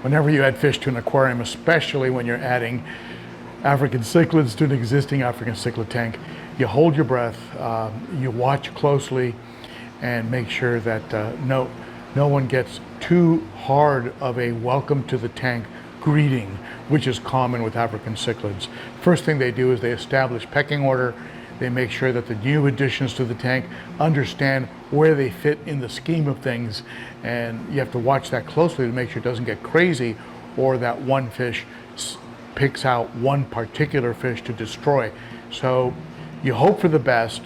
Whenever you add fish to an aquarium, especially when you're adding African cichlids to an existing African cichlid tank, you hold your breath, you watch closely, and make sure that no one gets too hard of a welcome to the tank greeting, which is common with African cichlids. First thing they do is they establish pecking order. They make sure that the new additions to the tank understand where they fit in the scheme of things, and you have to watch that closely to make sure it doesn't get crazy, or that one fish picks out one particular fish to destroy. So you hope for the best,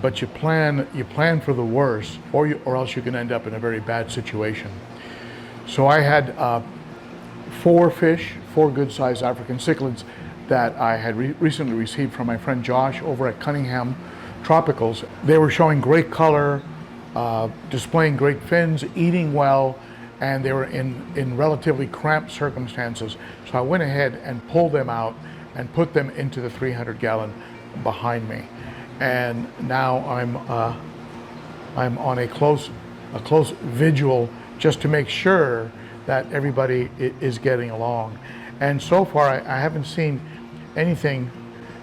but you plan for the worst, or else you can end up in a very bad situation. So I had 4 good-sized African cichlids that I had recently received from my friend Josh over at Cunningham Tropicals. They were showing great color, displaying great fins, eating well, and they were in relatively cramped circumstances. So I went ahead and pulled them out and put them into the 300-gallon behind me. And now I'm on a close vigil just to make sure that everybody is getting along. And so far, I haven't seen anything,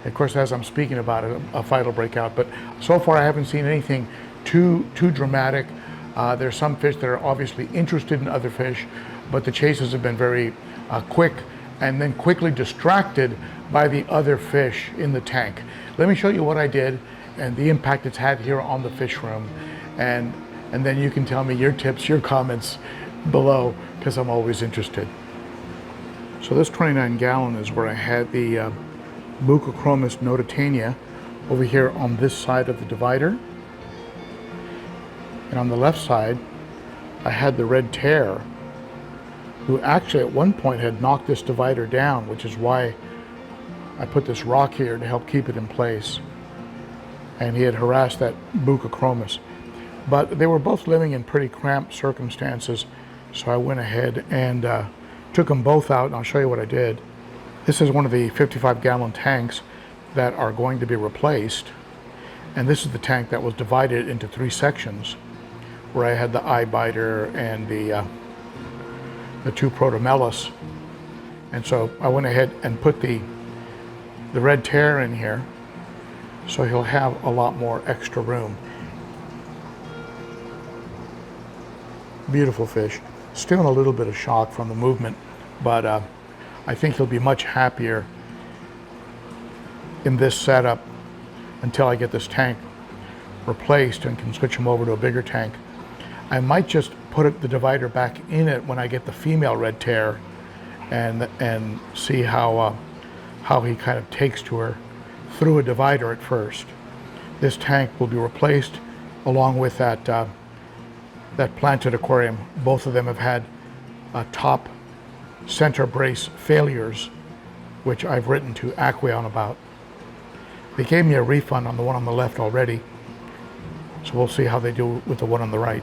of course, as I'm speaking about it, a fight will break out, but so far I haven't seen anything too dramatic. There's some fish that are obviously interested in other fish, but the chases have been very quick, and then quickly distracted by the other fish in the tank. Let me show you what I did and the impact it's had here on the fish room, and then you can tell me your tips, your comments below, because I'm always interested. So this 29-gallon is where I had the Buccochromis notitania over here on this side of the divider. And on the left side, I had the red tear, who actually at one point had knocked this divider down, which is why I put this rock here to help keep it in place. And he had harassed that Buccochromis. But they were both living in pretty cramped circumstances, so I went ahead and took them both out, and I'll show you what I did. This is one of the 55-gallon tanks that are going to be replaced, and this is the tank that was divided into 3 sections, where I had the eye biter and the 2 protomellus. And so I went ahead and put the red tear in here, so he'll have a lot more extra room. Beautiful fish. Still in a little bit of shock from the movement, but I think he'll be much happier in this setup until I get this tank replaced and can switch him over to a bigger tank. I might just put the divider back in it when I get the female red tear, and see how he kind of takes to her through a divider at first. This tank will be replaced along with that planted aquarium. Both of them have had top center brace failures, which I've written to Aquarium about. They gave me a refund on the one on the left already, so we'll see how they do with the one on the right.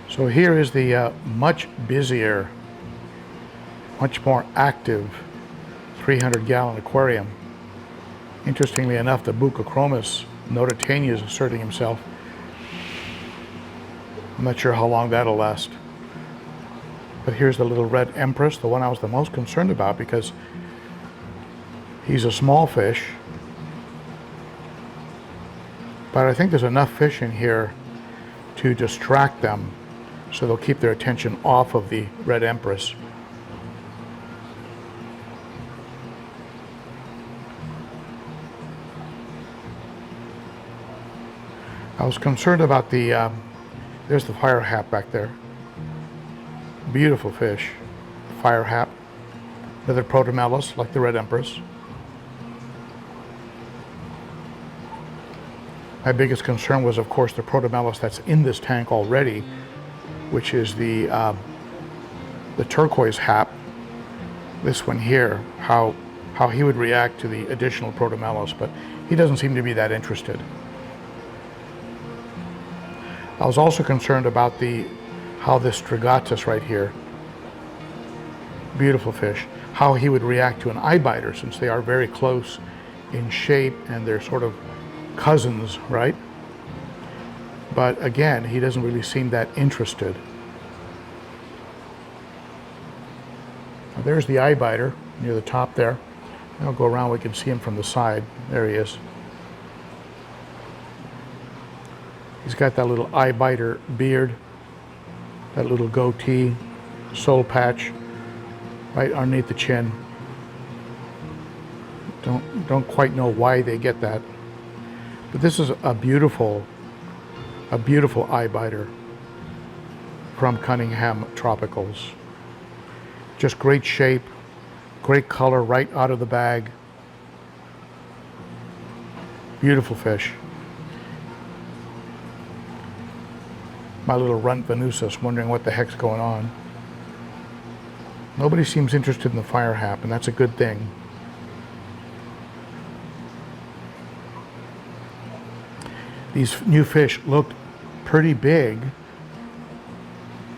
So here is the much busier, much more active 300-gallon aquarium. Interestingly enough, the Buccochromis notitania is asserting himself. I'm not sure how long that'll last. But here's the little red empress, the one I was the most concerned about, because he's a small fish. But I think there's enough fish in here to distract them, so they'll keep their attention off of the red empress. I was concerned about the there's the fire hap back there. Beautiful fish. Fire hap. Another protomellus like the red empress. My biggest concern was, of course, the protomellus that's in this tank already, which is the turquoise hap. This one here, how he would react to the additional protomellus, but he doesn't seem to be that interested. I was also concerned about how this strigatus right here, beautiful fish, how he would react to an eye biter, since they are very close in shape and they're sort of cousins, right? But again, he doesn't really seem that interested. Now, there's the eye biter near the top there. I'll go around, we can see him from the side. There he is. He's got that little eye biter beard, that little goatee, soul patch right underneath the chin. Don't quite know why they get that, but this is a beautiful eye biter from Cunningham Tropicals. Just great shape, great color right out of the bag. Beautiful fish. My little runt Venusa's wondering what the heck's going on. Nobody seems interested in the fire hap, and that's a good thing. These new fish looked pretty big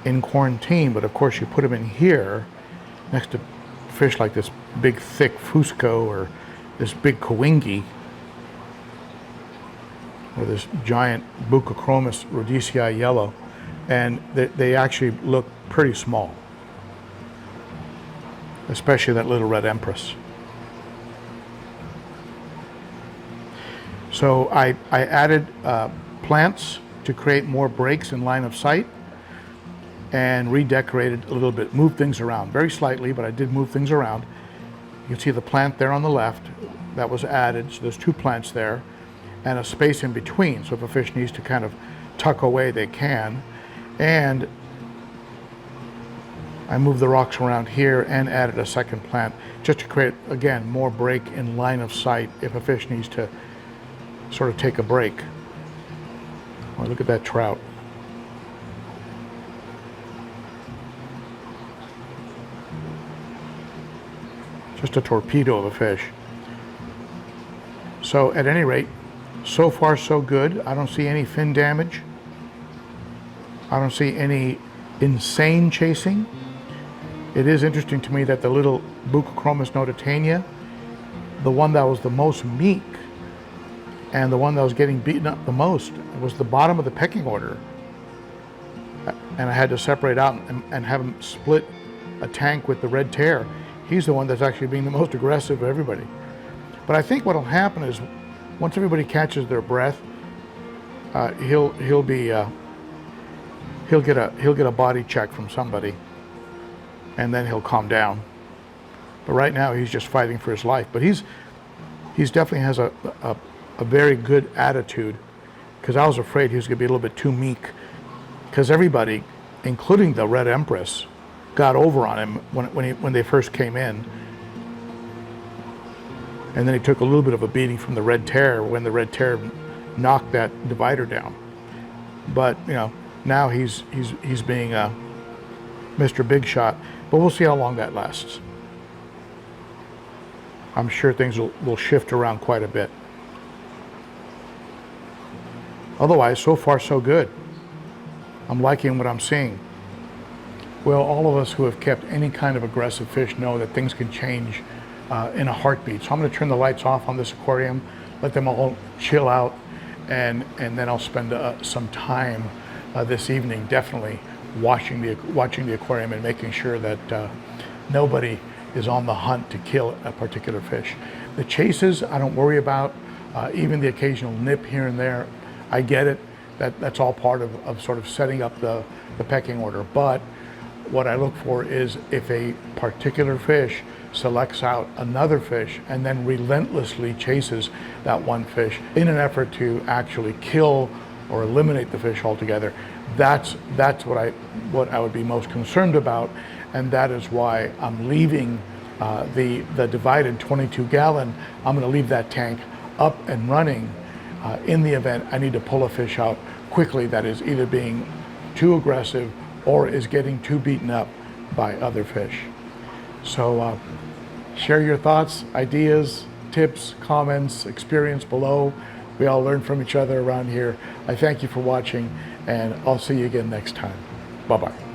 in quarantine, but of course you put them in here next to fish like this big thick Fusco or this big Kawingi or this giant Buccochromis rhodesii yellow, and they actually look pretty small, especially that little red empress. So I added plants to create more breaks in line of sight and redecorated a little bit, moved things around very slightly, but I did move things around. You can see the plant there on the left that was added, so there's two plants there and a space in between, so if a fish needs to kind of tuck away, they can. And I moved the rocks around here and added a second plant just to create, again, more break in line of sight if a fish needs to sort of take a break. Oh, look at that trout. Just a torpedo of a fish. So at any rate, so far so good. I don't see any fin damage. I don't see any insane chasing. It is interesting to me that the little Buccochromis notitania, the one that was the most meek and the one that was getting beaten up the most, was the bottom of the pecking order. And I had to separate out and have him split a tank with the red tear. He's the one that's actually being the most aggressive of everybody. But I think what'll happen is once everybody catches their breath, he'll get a body check from somebody, and then he'll calm down. But right now he's just fighting for his life. But he's definitely has a very good attitude, because I was afraid he was going to be a little bit too meek, because everybody, including the red empress, got over on him when they first came in. And then he took a little bit of a beating from the red tear when the red tear knocked that divider down. But you know, now he's being Mr. Big Shot. But we'll see how long that lasts. I'm sure things will shift around quite a bit. Otherwise, so far so good. I'm liking what I'm seeing. Well, all of us who have kept any kind of aggressive fish know that things can change in a heartbeat. So I'm going to turn the lights off on this aquarium, let them all chill out, and then I'll spend some time this evening definitely watching the aquarium and making sure that nobody is on the hunt to kill a particular fish. The chases I don't worry about, even the occasional nip here and there. I get it, that's all part of sort of setting up the pecking order. But what I look for is if a particular fish selects out another fish and then relentlessly chases that one fish in an effort to actually kill or eliminate the fish altogether, that's what I would be most concerned about, and that is why I'm leaving the divided 22-gallon. I'm going to leave that tank up and running in the event I need to pull a fish out quickly that is either being too aggressive or is getting too beaten up by other fish. So share your thoughts, ideas, tips, comments, experience below. We all learn from each other around here. I thank you for watching, and I'll see you again next time. Bye-bye.